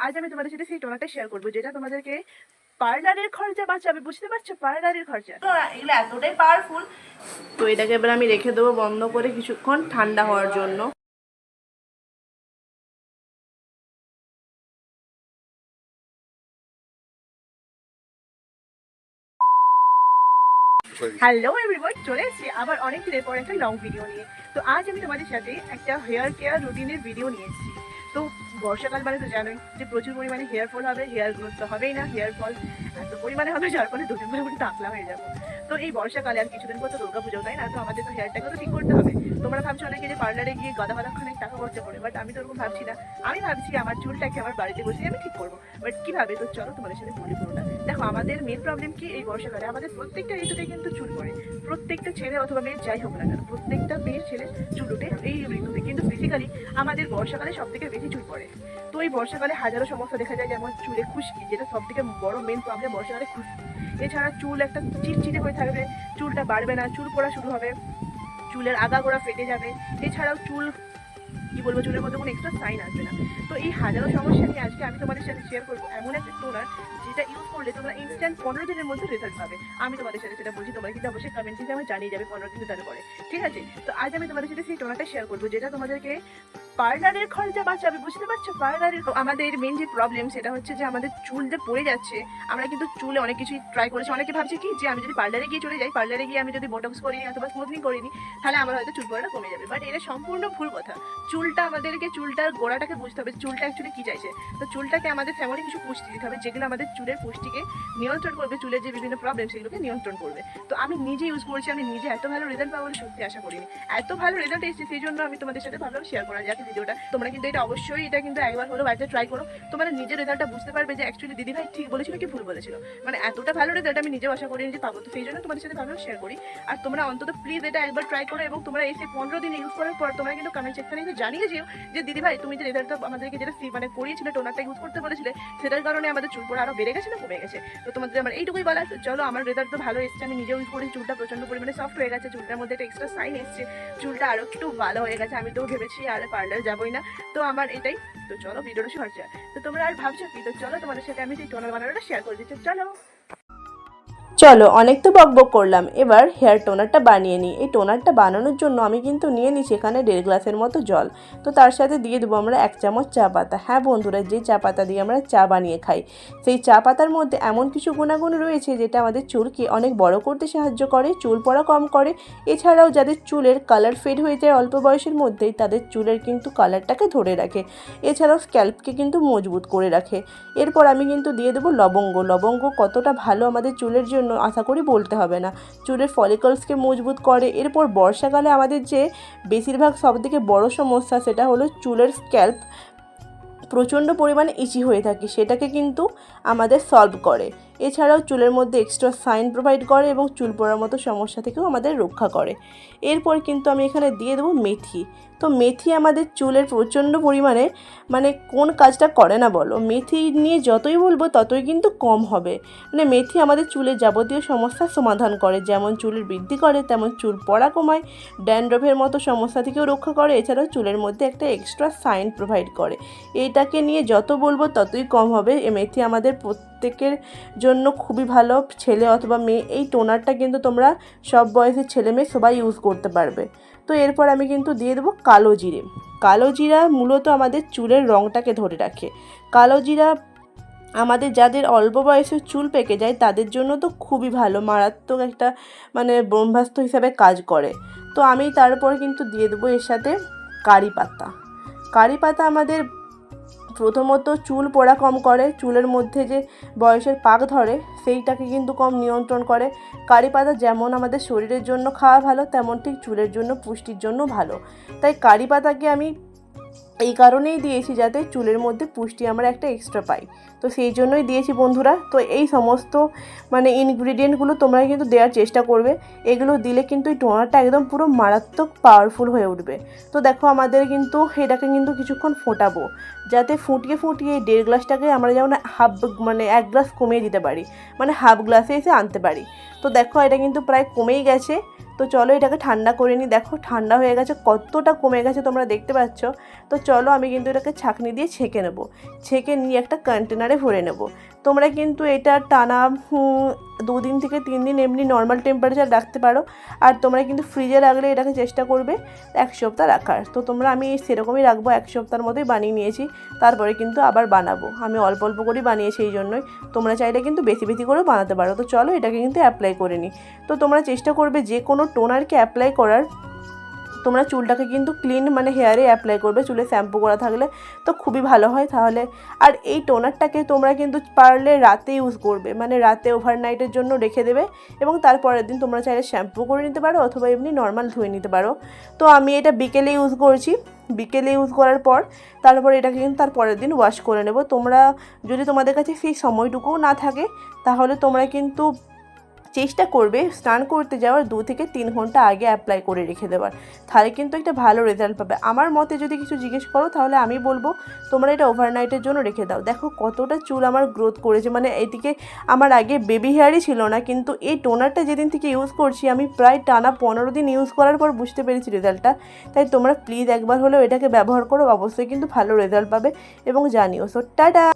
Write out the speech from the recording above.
আজ আমি তোমাদের সাথে সেই টোনারটা শেয়ার করবো যেটা তোমাদেরকে পার্লারের খরচা বাঁচাবে। বুঝতে পারছো? পার্লারের খরচা এগুলো এতটাই পাওয়ারফুল। তো এটাকে এবার আমি রেখে দেবো বন্ধ করে কিছুক্ষণ ঠান্ডা হওয়ার জন্য। হ্যালো এভরিওয়ান, চলে এসেছি আবার অনেক দিনের পর একটা লং ভিডিও নিয়ে। তো আজ আমি তোমাদের সাথে একটা হেয়ার কেয়ার রুটিনের ভিডিও নিয়ে এসেছি। তো বর্ষাকাল মানে তো জানোই যে প্রচুর পরিমাণে হেয়ার ফল হবে, হেয়ার গ্রোথ তো হবেই না, হেয়ার ফল এত পরিমাণে হবে যার ফলে দুদিন পরে পুরো টাকলা হয়ে যাবো। তো এই বর্ষাকালে আর কিছুদিন পর তো দুর্গা পুজো, তাই না? তো আমাদের তো হেয়ারটাকে তো ঠিক করতে হবে। তোমরা ভাবছো অনেকে যে পার্লারে গিয়ে গাদা খানিক টাকা খরচা করে, বাট আমি তো ওরকম ভাবছি না। আমি ভাবছি আমার চুলটাকে আমার বাড়িতে বসে আমি ঠিক করবো। বাট কিভাবে, তো চলো তোমাদের সাথে বলি পুরোটা। দেখো আমাদের মেন প্রবলেম কি, এই বর্ষাকালে আমাদের প্রত্যেকটা ঋতুতে কিন্তু চুল পড়ে। প্রত্যেকটা ছেলে অথবা মেয়ে যাই হোক না কেন, প্রত্যেকটা মেয়ের ছেলে চুল উঠে এই ঋতুতে, কিন্তু বেসিক্যালি আমাদের বর্ষাকালে সব থেকে বেশি চুল পড়ে। তো এই বর্ষাকালে হাজারো সমস্যা দেখা যায়, যেমন চুলে খুশকি, যেটা সব থেকে বড় মেন প্রবলেম বর্ষাকালে খুশকি। এছাড়া চুল একটা চিটচিটে হয়ে থাকবে, চুলটা বাড়বে না, চুল পড়া শুরু হবে, চুলের আগাগোড়া ফেটে যাবে। এছাড়াও চুল কি বলবো, চুলের মধ্যে কোনো এক্সট্রা সাইন আসবে না। তো এই হাজারো সমস্যা নিয়ে আজকে আমি তোমাদের সাথে শেয়ার করবো এমন একটা টোনার যেটা ইউজ করলে তোমরা ইনস্ট্যান্ট 15 দিনের মধ্যে রেজাল্ট পাবে। আমি তোমাদের সাথে সেটা বলছি, তোমরা কিন্তু অবশ্যই কমেন্ট থেকে আমি জানিয়ে যাবে 15 দিন তারপরে। ঠিক আছে? তো আজ আমি তোমাদের সাথে সেই টোনারটা শেয়ার করবো যেটা তোমাদেরকে পার্লারের খরচা বাঁচাবে। বুঝতে পারছো? পার্লারের আমাদের মেন যে প্রবলেম সেটা হচ্ছে যে আমাদের চুল যে পড়ে যাচ্ছে। আমরা কিন্তু চুলে অনেক কিছুই ট্রাই করেছি। অনেকে ভাবছে কি যে আমি যদি পার্লারে গিয়ে চলে যাই, পার্লারে গিয়ে আমি যদি বোটক্স করিনি অথবা স্মুথনিং করিনি, তাহলে আমার হয়তো চুল পড়াটা কমে যাবে। বাট এটা সম্পূর্ণ ভুল কথা। চুলটার গোড়াটাকে বুঝতে হবে, চুলটা অ্যাকচুয়ালি কি চাইছে। তো চুলটাকে আমাদের ফ্যামিলি কিছু পুষ্টি দিতে হবে, যেগুলো আমাদের চুলের পুষ্টিকে নিয়ন্ত্রণ করবে, চুলের যে বিভিন্ন প্রবলেম সেগুলোকে নিয়ন্ত্রণ করবে। তো আমি নিজে ইউজ করেছি, আমি নিজে এত ভালো রেজাল্ট পাবো বলে সত্যি আশা করিনি। এত ভালো রেজাল্ট এসেছে, সেই জন্য আমি তোমাদের সাথে ভাবলাম শেয়ার করা যাক ভিডিওটা। তোমরা কিন্তু এটা অবশ্যই এটা কিন্তু একবার হলো বাড়িতে ট্রাই করো, তোমরা নিজের রেজাল্টটা বুঝতে পারবে যে অ্যাকচুয়ালি দিদিভাই ঠিক বলেছিল কি ভুল বলেছিল। মানে এতটা ভালো রেজাল্ট আমি নিজেও আশা করিনি যে পাবো। তো সেই জন্য তোমাদের সাথে ভাবলাম শেয়ার করি। আর তোমরা অন্তত প্লিজ এটা একবার ট্রাই করো, এবং তোমরা এসে 15 দিন ইউজ করার পর তোমরা কিন্তু কমেন্ট সেকশনে কিন্তু জানিয়ে যেও যে দিদিভাই তুমি যে রেজাল্টটা আমাদেরকে যেটা মানে করিয়েছিলে, টোনারটা ইউজ করতে বলেছিলে, সেটার কারণে আমাদের চুল পড়া আরো বেড়ে গেছে না কমে গেছে। তো তোমাদের আমার এইটুকুই বলা। চলো, আমার রেজাল্ট তো ভালো এসেছে, আমি নিজেও ইউজ করি, চুলটা প্রচন্ড পরিমাণে সফট হয়ে গেছে, চুলটার মধ্যে একটা এক্সট্রা সাইন এসছে, চুলটা আরো একটু ভালো হয়ে গেছে। আমি তো ভেবেছি আর পার্লার যাবোই না। তো আমার এটাই। তো চলো ভিডিওটা সরছে। তো তোমরা আর ভাবছো কি, তো চলো তোমাদের সাথে আমি সেই টোনার বানানোটা শেয়ার করে দিচ্ছি। চলো, অনেক তো বকবক করলাম, এবার হেয়ার টোনারটা বানিয়ে নিই। এই টোনারটা বানানোর জন্য আমি কিন্তু নিয়ে নিচ্ছি এখানে 1.5 গ্লাসের মতো জল। তো তার সাথে দিয়ে দেবো আমরা 1 চামচ চা পাতা। হ্যাঁ বন্ধুরা, যে চা পাতা দিয়ে আমরা চা বানিয়ে খাই, সেই চা পাতার মধ্যে এমন কিছু গুণাগুণ রয়েছে যেটা আমাদের চুলকে অনেক বড় করতে সাহায্য করে, চুল পড়া কম করে। এছাড়াও যাদের চুলের কালার ফেড হয়ে যায় অল্প বয়সের মধ্যেই, তাদের চুলের কিন্তু কালারটাকে ধরে রাখে। এছাড়াও স্ক্যাল্পকে কিন্তু মজবুত করে রাখে। এরপর আমি কিন্তু দিয়ে দেবো লবঙ্গ। লবঙ্গ কতটা ভালো আমাদের চুলের জন্য আশা করি বলতে হবে না, চুলের ফলিকলসকে মজবুত করে। এরপর বর্ষাকালে আমাদের যে বেশিরভাগ সবথেকে বড় সমস্যা, সেটা হলো চুলের স্ক্যাল্প প্রচণ্ড পরিমাণে ইচি হয়ে থাকে, সেটাকে কিন্তু আমাদের সলভ করে। এছাড়াও চুলের মধ্যে এক্সট্রা সাইন প্রোভাইড করে এবং চুল পড়ার মতো সমস্যা থেকেও আমাদের রক্ষা করে। এরপর কিন্তু আমি এখানে দিয়ে দেবো মেথি। তো মেথি আমাদের চুলের প্রচণ্ড পরিমাণে মানে কোন কাজটা করে না বলো, মেথি নিয়ে যতই বলবো ততই কিন্তু কম হবে। মানে মেথি আমাদের চুলের যাবতীয় সমস্যার সমাধান করে, যেমন চুলের বৃদ্ধি করে তেমন চুল পড়া কমায়, ড্যান্ড্রফের মতো সমস্যা থেকেও রক্ষা করে। এছাড়াও চুলের মধ্যে একটা এক্সট্রা সাইন প্রোভাইড করে। এইটাকে নিয়ে যত বলবো ততই কম হবে। এই মেথি আমাদের প্রত্যেকের জন্য খুবই ভালো, ছেলে অথবা মেয়ে। এই টোনারটা কিন্তু তোমরা সব বয়সের ছেলে মেয়ে সবাই ইউজ করতে পারবে। তো এরপর আমি কিন্তু দিয়ে দেবো কালো জিরে। কালো জিরা মূলত আমাদের চুলের রঙটাকে ধরে রাখে। কালো জিরা আমাদের যাদের অল্প বয়সে চুল পেকে যায় তাদের জন্য তো খুবই ভালো, মারাত্মক একটা মানে ব্রহ্মাস্ত্র হিসাবে কাজ করে। তো আমি তারপর কিন্তু দিয়ে দেবো এর সাথে কারি পাতা। কারি পাতা আমাদের প্রথমত চুল পড়া কম করে, চুলের মধ্যে যে বয়সের পাক ধরে সেইটাকে কিন্তু কম নিয়ন্ত্রণ করে। কারি পাতা যেমন আমাদের শরীরের জন্য খাওয়া ভালো, তেমন ঠিক চুলের জন্য পুষ্টির জন্য ভালো। তাই কারি পাতাকে আমি এই কারণেই দিয়েছি যাতে চুলের মধ্যে পুষ্টি আমরা একটা এক্সট্রা পাই। তো সেই জন্যই দিয়েছি বন্ধুরা। তো এই সমস্ত মানে ইনগ্রিডিয়েন্টগুলো তোমরা কিন্তু দেওয়ার চেষ্টা করবে। এগুলো দিলে কিন্তু এই টোনারটা একদম পুরো মারাত্মক পাওয়ারফুল হয়ে উঠবে। তো দেখো আমাদের কিন্তু এটাকে কিন্তু কিছুক্ষণ ফোটাবো, যাতে ফুটিয়ে 1.5 গ্লাসটাকে আমরা যেমন মানে 1 গ্লাস কমিয়ে দিতে পারি, মানে হাফ গ্লাসে এসে আনতে পারি। তো দেখো এটা কিন্তু প্রায় কমেই গেছে। তো চলো এটাকে ঠান্ডা করে নিই। দেখো ঠান্ডা হয়ে গেছে, কতটা কমে গেছে তোমরা দেখতে পাচ্ছ। তো চলো আমি কিন্তু এটাকে ছাঁকনি দিয়ে ছেঁকে নেব, ছেঁকে নিয়ে একটা কন্টেনারে ভরে নেব। তোমরা কিন্তু এটা টানা 2 দিন থেকে 3 দিন এমনি নর্মাল টেম্পারেচার রাখতে পারো। আর তোমরা কিন্তু ফ্রিজে রাখলে এটাকে চেষ্টা করবে 1 সপ্তাহ রাখার। তো আমি সেরকমই রাখবো, 1 সপ্তাহের মতোই বানিয়ে নিয়েছি। তারপরে কিন্তু আবার বানাবো, আমি অল্প অল্প করেই বানিয়েছি এই জন্যই। তোমরা চাইলে কিন্তু বেশি বেশি করেও বানাতে পারো। তো চলো এটাকে কিন্তু অ্যাপ্লাই করে নিই। তো তোমরা চেষ্টা করবে যে কোনো টোনারকে অ্যাপ্লাই করার, তোমরা চুলটাকে কিন্তু ক্লিন মানে হেয়ারে অ্যাপ্লাই করবে, চুলে শ্যাম্পু করা থাকলে তো খুবই ভালো হয় তাহলে। আর এই টোনারটাকে তোমরা কিন্তু পারলে রাতে ইউজ করবে, মানে রাতে ওভারনাইটের জন্য রেখে দেবে এবং তারপরের দিন তোমরা চাইলে শ্যাম্পু করে নিতে পারো অথবা এমনি নর্মাল ধুয়ে নিতে পারো। তো আমি এটা বিকেলে ইউজ করছি, বিকেলে ইউজ করার পর তারপর এটাকে কিন্তু তার পরের দিন ওয়াশ করে নেব। তোমরা যদি তোমাদের কাছে সেই সময়টুকুও না থাকে তাহলে তোমরা কিন্তু চেষ্টা করবে স্নান করতে যাওয়ার 2 থেকে 3 ঘন্টা আগে অ্যাপ্লাই করে রেখে দেওয়ার, তাহলে কিন্তু একটা ভালো রেজাল্ট পাবে। আমার মতে যদি কিছু জিজ্ঞেস করো তাহলে আমি বলবো তোমরা এটা ওভারনাইটের জন্য রেখে দাও। দেখো কতটা চুল আমার গ্রোথ করেছে, মানে এদিকে আমার আগে বেবি হেয়ারই ছিল না, কিন্তু এই টোনারটা যেদিন থেকে ইউজ করছি আমি প্রায় টানা 15 দিন ইউজ করার পর বুঝতে পেরেছি রেজাল্টটা। তাই তোমরা প্লিজ একবার হলেও এটাকে ব্যবহার করো, অবশ্যই কিন্তু ভালো রেজাল্ট পাবে এবং জানিও। So tata.